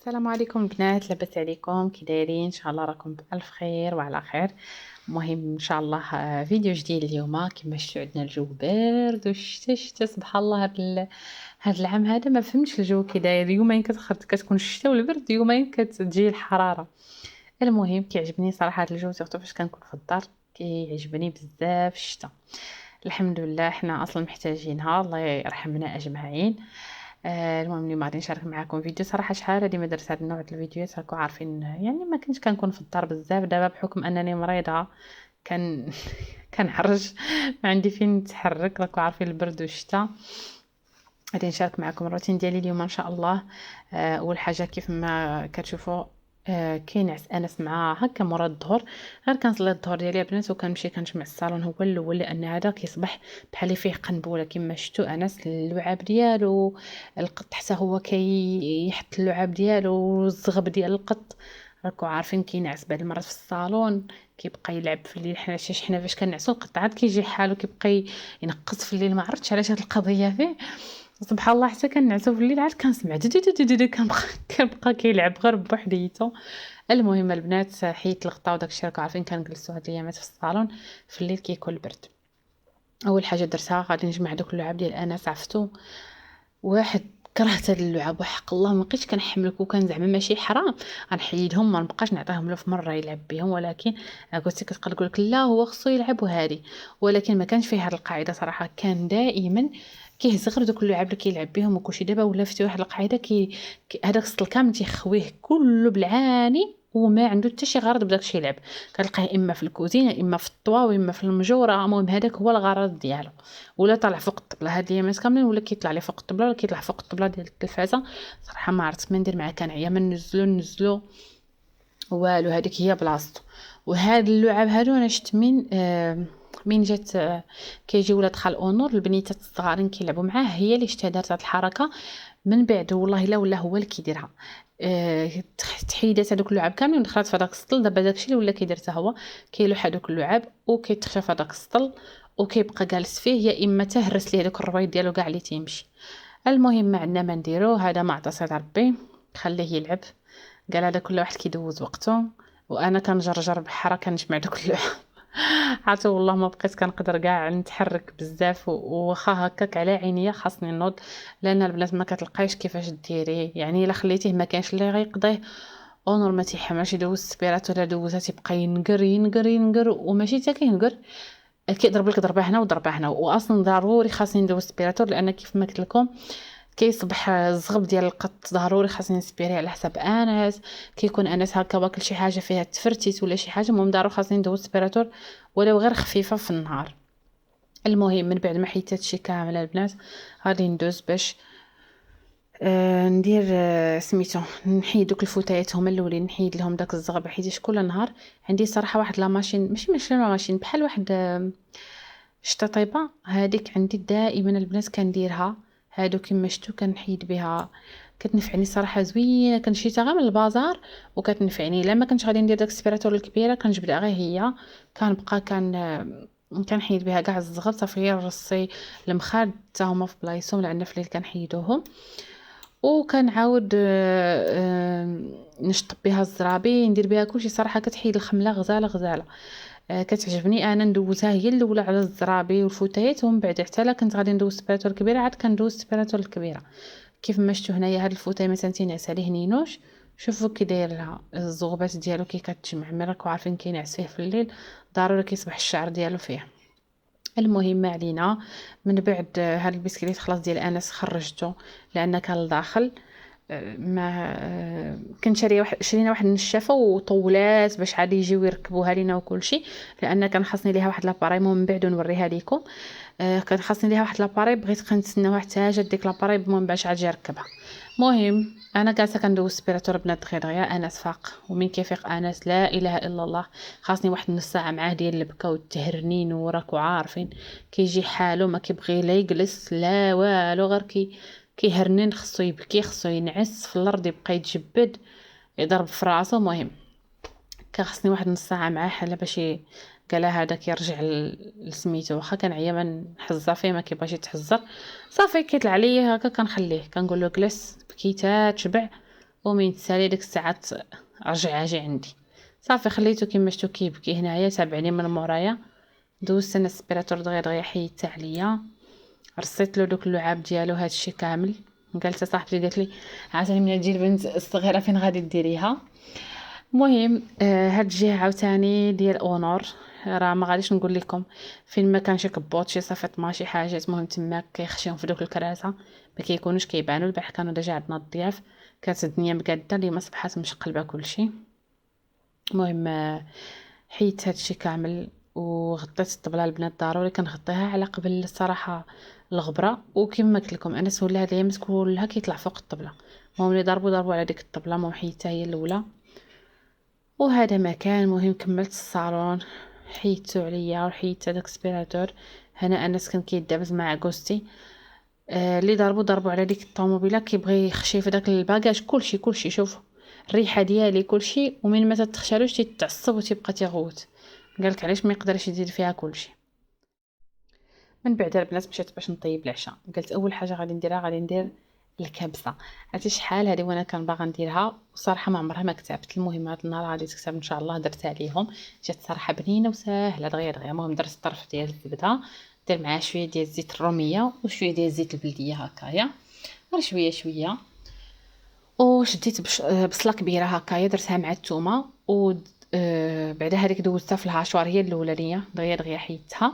السلام عليكم البنات، لاباس عليكم؟ كي دايرين؟ ان شاء الله راكم بالف خير وعلى خير. المهم ان شاء الله فيديو جديد اليوم. كما شفتوا عندنا الجو بارد والشتا سبحان الله. هاد العام هذا ما فهمتش الجو كي داير. يومين كتكون الشتا والبرد، يومين كتجي الحراره. المهم كيعجبني صراحه هاد الجو، سورتو فاش كنكون في الدار كيعجبني بزاف الشتا. الحمد لله حنا اصلا محتاجينها، الله يرحمنا اجمعين. المهم اليوم غادي نشارك معكم فيديو. صراحه شحال هادي ما درت هاد النوع د الفيديوهات، راكم عارفين يعني ما كنتش كنكون في الدار بزاف. دابا بحكم انني مريضه كان كنحرج، ما عندي فين نتحرك، راكم عارفين البرد والشتاء. غادي نشارك معكم الروتين ديالي اليوم ان شاء الله. اول حاجه كيف ما كتشوفوا كينعس انس مع هكا مورا الظهر. غير كنصلي الظهر ديالي البنات وكنمشي كنجمع الصالون هو الاول، لان هذا كيصبح بحال فيه قنبله. كما شفتوا انس اللعاب ديالو القط حتى هو كيحط اللعاب ديالو والزغب ديال القط. راكم عارفين كينعس بعد المرات في الصالون، كيبقى يلعب في الليل. حنا فاش كنعسو القط عاد كيجي حالو كيبقى ينقص في الليل. ما عرفتش علاش هاد القضيه فيه. سبحان الله حتى كنعسو في الليل عاد كنسمع كنبقى كيلعب غير بوحديته. المهم البنات حيت الغطاء وداكشي راكم عارفين كنجلسوا هاد الايامات في الصالون في الليل كيكون البرد. اول حاجه درتها غادي نجمع دوك اللعاب ديال انس. عفتو واحد كرهت هاد اللعاب وحق الله ما بقيتش كنحمل. كان زعما ماشي حرام غنحيدهم ما نبقاش نعطيهم له في مره يلعب بهم، ولكن قلت كتقول لك لا هو خصو يلعب وهادي. ولكن ما كانش فيه هاد القاعده صراحه. كان دائما كيهز غير دوك اللعاب اللي كيلعب بهم وكلشي. دابا ولا فتي واحد القاعده هذاك السطل كامل تيخويه كله بالعاني وما عنده حتى شي غرض بداكشي يلعب. كتلقاه اما في الكوزينه اما في الطوا اما في المجوره. المهم هذاك هو الغرض ديالو. ولا طالع فوق الطبله هاد الايامات كاملين، ولا كيطلع لي فوق الطبله ولا كيطلع فوق الطبله ديال التلفازه. صراحه ما عرفت ما ندير معاه. كنعيا من نزلو والو. هذيك هي بلاصتو. وهاد اللعاب هادو انا شفت من جات كيجي ولاد خال اونور البنيتات الصغارين كيلعبوا معاه، هي اللي شتا دارت هاد الحركه. من بعد والله لا ولا هو اللي كيديرها. تحيدات هذوك اللعاب كاملين ودخلت في هذاك السطل. دابا داكشي اللي ولا كيدير حتى هو كيلوح هذوك اللعاب وكيتخشى في هذاك السطل وكيبقى جالس فيه، يا اما تهرس ليه داك الرويض ديالو كاع اللي تيمشي. المهم ما عندنا ما نديرو، هذا ما عطى صيد ربي خليه يلعب. قال هذا كل واحد كيدوز وقته وانا كنجرجر بحرا كنجمع دوك اللعاب. عرفتوا والله ما بقيت كنقدر كاع نتحرك بزاف. وخا هكاك على عينيا خاصني نوض، لان البنات ما كتلقايش كيفاش ديريه. يعني الا خليتيه ما كانش اللي غيقضيه. اونور ما تيحملش يدوز السبيرات ولا دوزها، تيبقى ينقر ينقر ينقر وماشي حتى كينقر كيضرب لك ضربه هنا وضربه هنا. واصلا ضروري خاصني ندوز السبيراتور، لان كيف ما قلت لكم كيصبح الزغب ديال القط ضروري خاصني نسبيريه على حساب انس. كيكون انس هكا واكل شي حاجه فيها تفرتيت ولا شي حاجه، المهم ضروري خاصني ندوز السبيراتور ولو غير خفيفه في النهار. المهم من بعد ما حيت هادشي كامل البنات غادي ندوز باش ندير سميتو نحيد دوك الفوتايات هما الاولين، نحيد لهم داك الزغب. حيت كل نهار عندي صراحه واحد لا ماشين، ماشي لا ماشين، بحال واحد الشطيبه هذيك عندي دائما البنات كنديرها. هادو كما شفتوا كنحيد بها، كتنفعني صراحه زوينه. كنشريتها غير من البازار وكتنفعني. لما كنت غادي ندير داك السبيراتور الكبيره كنجبدها غير هي. كنبقى كنحيد بها كاع الزغب صافي. غير رصي المخاد حتى هما في بلايصهم لان في الليل كنحيدوهم. وكنعاود نشطب بها الزرابي، ندير بها كلشي صراحه. كتحيد الخمله غزاله غزاله. كتعجبني انا ندوزها هي الاولى على الزرابي والفوتايات، ومن بعد حتى لا كنت غادي ندوز السبيراتور الكبيره عاد كندوز السبيراتور الكبيره. كيف ما شفتوا هنايا هاد الفوتاي مثلا تينعس عليه نينوش. شوفوا كي داير لها الزغبات ديالو كي كتجمع. ملي راكم عارفين كينعس فيه في الليل ضروري كيصبح الشعر ديالو فيه. المهم ما علينا. من بعد هاد البسكليت خلاص ديال انس خرجته لان كان لداخل. ما كنت شرينا واحد النشافه وطولات باش عاد يجيو يركبوها لينا وكل شيء، لان كان خاصني ليها واحد لاباري. من بعد نوريها لكم. كان خاصني ليها واحد لاباري بغيت كنتسناوها حتى جات ديك لاباري. المهم باش عاد جا يركبها. المهم انا جالسه كندوز السبيراتور بنات دغيا. انس فاق ومن كيفيق انس لا اله الا الله خاصني واحد نص ساعه معاه ديال البكا والتهرنين. وراكو عارفين كيجي حالو ما كيبغي لا يجلس لا والو، غير كيهرنن. خصو يبكي خصو ينعس في الارض يبقى يتجبد يضرب في راسو. المهم كان خصني واحد نص ساعه معاه حاله باش قال هذا كيرجع لسميتو. واخا كنعيا ما نحزر فيه ما كيبغيش يتحزر صافي كيطلع ليا هكا كنخليه كنقول له جلس بكيتا تشبع ومن تسالي ديك الساعات رجع اجي عندي. صافي خليته كيما شفتو كيبكي هنايا، تابعني من مورايا. دوزت انا السبيراتور دغيا حيدتها عليا، رصيت له دوك اللعاب ديالو هادشي كامل. قالت صاحبتي قالت لي عاوتاني من تجي البنت الصغيره فين غادي ديريها. المهم هاد الجهه عاوتاني ديال اونور، راه ما غاديش نقول لكم فين ما كان شي كبوط شي صفيط ما شي حاجات، المهم تما كيخشيهم في دوك الكراسه ما كيكونوش كيبانوا. البارح كانوا ديجا عندنا الضياف، كانت الدنيا مقاده لي ما صبحات مشقلبه كلشي. المهم حيدت هادشي كامل وغطيت الطبله. البنات ضروري كنغطيها على قبل الصراحه الغبره، وكما قلت لكم انا سول هاد الايامات كلها كيطلع فوق الطبله. المهم اللي ضربوا على ديك الطبله، المهم حيدتها هي الاولى. وهذا مكان مهم. كملت الصالون حيدتو عليا وحيدت داك السبيراتور. هنا انس كان كيدابز مع غوستي اللي ضربوا على ديك الطوموبيله كيبغي يخشي في داك الباكاج كلشي. شوف الريحه ديالي كلشي، ومن ما تتخشالوش تيتعصب وتيبقى تيغوت. قالك علاش ما يقدرش يدير فيها كلشي. من بعد البنات مشيت باش نطيب العشاء. قلت اول حاجه غادي نديرها غادي ندير الكبسه. عرفتي شحال هذه وانا كان باغا نديرها وصراحه ما عمرها ما كتبت. المهم هذا النهار غادي تكتب ان شاء الله. درت عليهم جات صراحه بنينه وساهله دغيا. المهم درت الطرف ديال الزبده، دير معاه شويه ديال الزيت الروميه وشويه ديال الزيت البلديه هكايا غير شويه. وشديت بصله كبيره هكايا درتها مع الثومه. و بعدا هذيك دوزتها في الهاشوار هي الاولانيه دغيا حيدتها.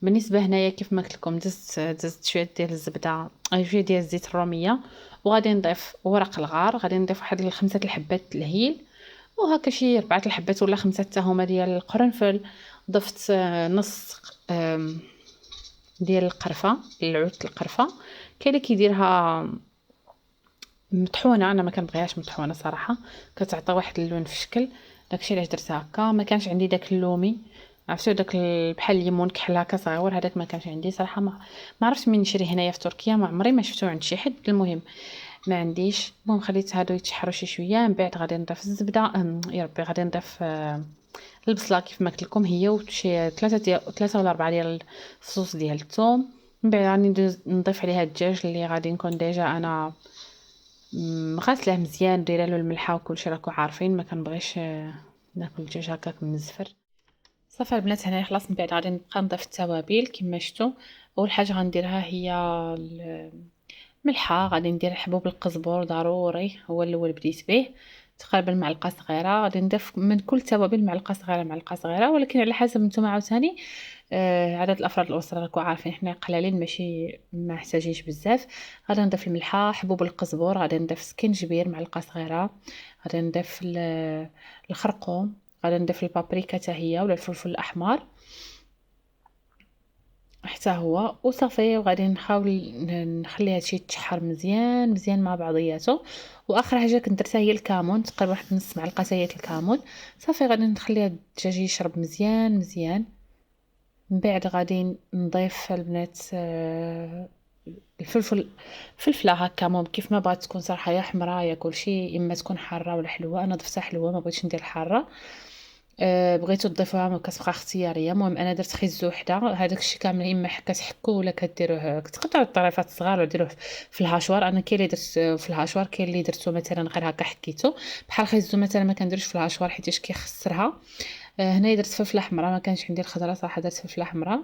بالنسبه هنايا كيف ما قلت لكم دزت شويه ديال الزبده شويه ديال الزيت الروميه، وغادي نضيف ورق الغار. غادي نضيف واحد 5 الحبات الهيل، وهكا شي 4 الحبات ولا 5 حتى هما ديال القرنفل. ضفت نص ديال القرفه، العود القرفه. كاين اللي كيديرها مطحونه، انا ما كنبغيهاش مطحونه صراحه، كتعطي واحد اللون في الشكل. داكشي علاش درتها هكا. ما كانش عندي داك اللومي، عرفتوا داك بحال الليمون كحل هكا صغيور، هذاك ما كانش عندي صراحه. ما عرفتش من نشري هنايا في تركيا، ما عمري ما شفتو عند شي حد. المهم ما عنديش. المهم خليت هادو يتشحروا شويه. من بعد غادي نضيف الزبده يا ربي غادي نضيف البصله كيف ما قلت لكم هي، وشي 3 ولا 4 ديال الفصوص ديال الثوم. من بعد غادي نضيف عليها الدجاج اللي غادي نكون ديجا انا غاسله مزيان، دايره له الملحه وكلشي راكم عارفين. ما كنبغيش ناكل الدجاج هكاك مزفر. صافي البنات هنايا خلاص. من بعد غادي نبقى نضيف التوابل كما شفتوا. اول حاجه غنديرها هي الملحه. غادي ندير حبوب القزبر ضروري، هو الاول بديت به تقريبا معلقه صغيره. غادي نضيف من كل توابل معلقه صغيره، ولكن على حسب نتوما عاوتاني عدد الافراد الاسره. راكم عارفين حنا قلالين ماشي ما محتاجينش بزاف. غادي نضيف الملحه، حبوب القزبر، غادي نضيف سكينجبير معلقه صغيره، غادي نضيف الخرقوم، غادي نضيف البابريكا حتى هي ولا الفلفل الاحمر حتى هو. وصافي وغادي نحاول نخلي هادشي يتشحر مزيان مع بعضياته. واخر حاجه كنت درتها هي الكمون، تقريبا واحد نص معلقه حتى هي الكمون. صافي غادي نخلي هاد الدجاج يشرب مزيان. من بعد غادي نضيف البنات فلفله هكا. مهم كيف ما بغات تكون صراحه، يا حمراء يا كلشي، اما تكون حاره ولا حلوه. انا ضفتها حلوه ما بغيتش ندير حاره. بغيتو تضيفوها ما كتبقى اختياريه. المهم انا درت خيزو وحده. هذاك الشيء كامل اما كتحكوا ولا كديروه كتقطعوا الطريفات صغار وديروه في الهاشوار. انا كاين اللي درت في الهاشوار، كاين اللي درتو مثلا غير هكا حكيتو. بحال خيزو مثلا ما كنديروش في الهاشوار حيتاش كيخسرها. هنايا درت فلفله حمراء، ما كانش عندي الخضره صراحه، درت فلفله حمراء.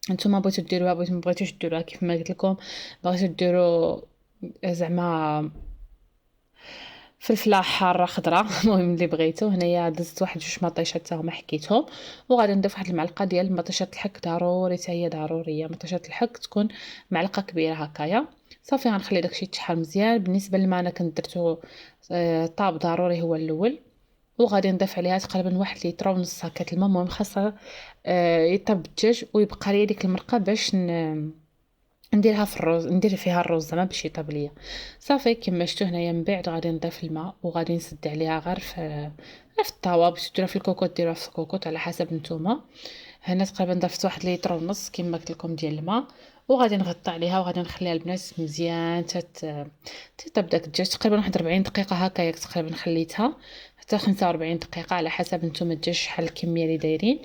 نتوما بغيتو ديروها بغيتو ما بغيتوش ديروها كيف ما قلت لكم. بغيتو ديروا زعما فلفله حاره خضراء المهم اللي بغيتو. هنايا دزت واحد 2 مطيشات حتى هما حكيتهم. وغادي نضيف واحد المعلقه ديال مطيشات الحك ضروري حتى هي ضروريه. مطيشات الحك تكون معلقه كبيره هكايا. صافي غنخلي داكشي يتشحر مزيان. بالنسبه للماء انا كنت درتو طاب ضروري هو الاول. وغادي نضيف عليها تقريبا 1 لتر ونص هكا الماء. المهم خاصها يطيب الدجاج ويبقى لي ديك المرقه باش نديرها في الرز، ندير فيها الرز زعما باش يطيب ليا. صافي كما شفتوا هنايا. من بعد غادي نضيف الماء وغادي نسد عليها غير في الطاوه. باش ديروها في الكوكوط ديروها في الكوكوط على حسب نتوما. هنا تقريبا ضفت 1 لتر ونص كما قلت لكم ديال الماء. وغادي نغطي عليها وغادي نخليها البنات مزيان تطيب داك الدجاج تقريبا واحد 40 دقيقه هكا تقريبا. خليتها حتى 45 دقيقه على حسب نتوما الدجاج شحال الكميه اللي دايرين.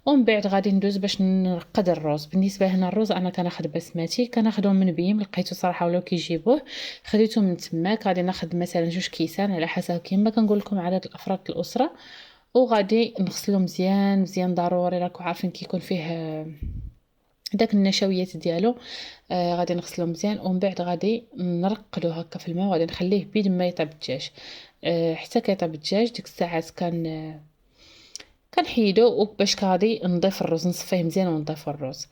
ومن بعد غادي ندوز باش نرقد الروز. بالنسبه هنا الروز انا كناخذ بسمتي، كناخذهم من بيم، لقيتو صراحه ولاو كيجيبوه، خديته من تماك. غادي ناخذ مثلا 2 كيسان على حسب كما كنقول لكم عدد الافراد الاسره، وغادي نغسلو مزيان مزيان. ضروري راكم عارفين كيكون فيه داك النشويات ديالو. غادي نغسلو مزيان ومن بعد غادي نرقدو هكا في الماء، وغادي نخليه بيد ما يطيب الدجاج. حتى كيطيب الدجاج ديك الساعات كنحيدو باش غادي نضيف الروز، نصفيه مزيان ونضيفو الروز.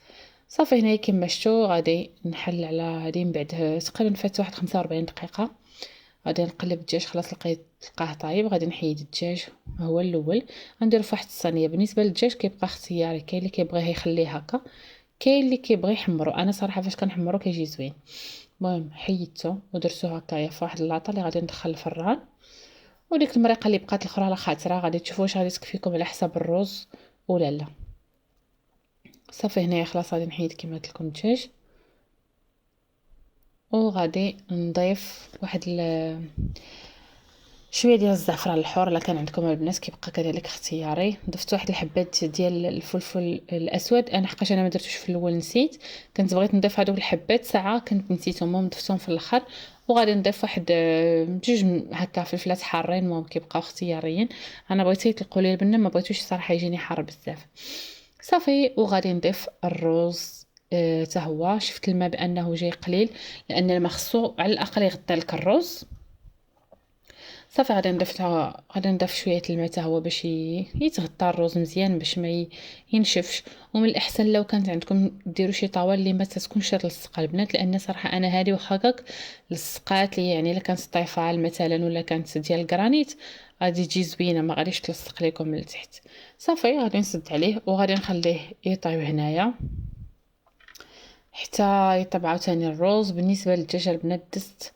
صافي هنايا كما شفتوا غادي نحل على هادي. من بعد تقريبا فات واحد 45 دقيقه غادي نقلب الدجاج. خلاص لقاه طايب، غادي نحيد الدجاج هو الاول، غنديرو فواحد الصينيه. بالنسبه للدجاج كيبقى اختياري، كاين اللي كيبغيه يخليه هكا، كاين اللي كيبغي يحمرو. انا صراحه فاش كنحمرو كيجي زوين. المهم حيدته ودرتو هكايا في واحد اللاطه اللي غادي ندخل الفران. وديك المريقه اللي بقات الاخرى على خاطرها غادي تشوفوا واش غادي تكفيكم على حساب الرز ولا لا. صافي هنايا خلاص غادي نحيد كما قلت لكم الدجاج، وغادي نضيف واحد شويه ديال الزعفران الحر الا كان عندكم البنات، كيبقى كذلك اختياري. ضفت واحد الحبات ديال الفلفل الاسود، انا حقاش انا ما درتوش في الاول نسيت، كنت بغيت نضيف هذوك الحبات ساعه كنت نسيتهم ضفتهم في الاخر. وغادي نضيف واحد 2 هكا فلفلات حارين، المهم كيبقاو اختياريين. انا بغيت يطلقوا لي البنه، ما بغيتوش صراحه يجيني حار بزاف. صافي وغادي نضيف الرز. حتى هو شفت الماء بانه جاي قليل، لان الماء خصو على الاقل يغطي لك الرز. صافي غادي نضيف شويه الماء حتى هو باش يتغطى الرز مزيان باش ما ينشفش. ومن الاحسن لو كانت عندكم ديروا شي طاوال اللي ما تكونش تلصق البنات، لان صراحه انا هذه واخا هكاك لصقات لي، يعني الا كانت طيفال مثلا ولا كانت ديال الجرانيت غادي تجي زوينه ما غاديش تلصق لكم من التحت. صافي غادي نسد عليه وغادي نخليه يطيب هنايا حتى يطيب عاوتاني الرز. بالنسبه للدجاج البنات دزت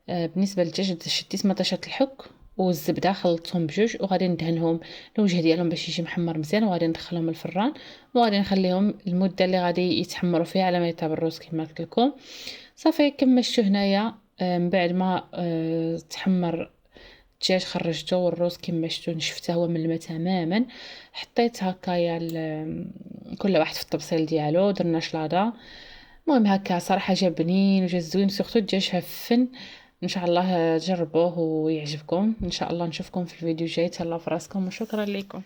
بالنسبه للدجاج شديت مطيشه الحك والزبده خلطتهم بجوج، وغادي ندهنهم الوجه ديالهم باش يجي محمر مزيان، وغادي ندخلهم الفران وغادي نخليهم المده اللي غادي يتحمروا فيها على ما يطيب الرز كما قلت لكم. صافي كما شفتوا هنايا من بعد ما تحمر الدجاج خرجته، والرز كما شفتوا نشفته هو من الماء تماما. حطيت هكايا كل واحد في الطبسيل ديالو، درنا شلاضه. المهم هكا صراحه جا بنين وجا زوين، سورتو الدجاج هفن. ان شاء الله جربوه ويعجبكم. ان شاء الله نشوفكم في الفيديو الجاي. تهلاو في راسكم وشكرا لكم.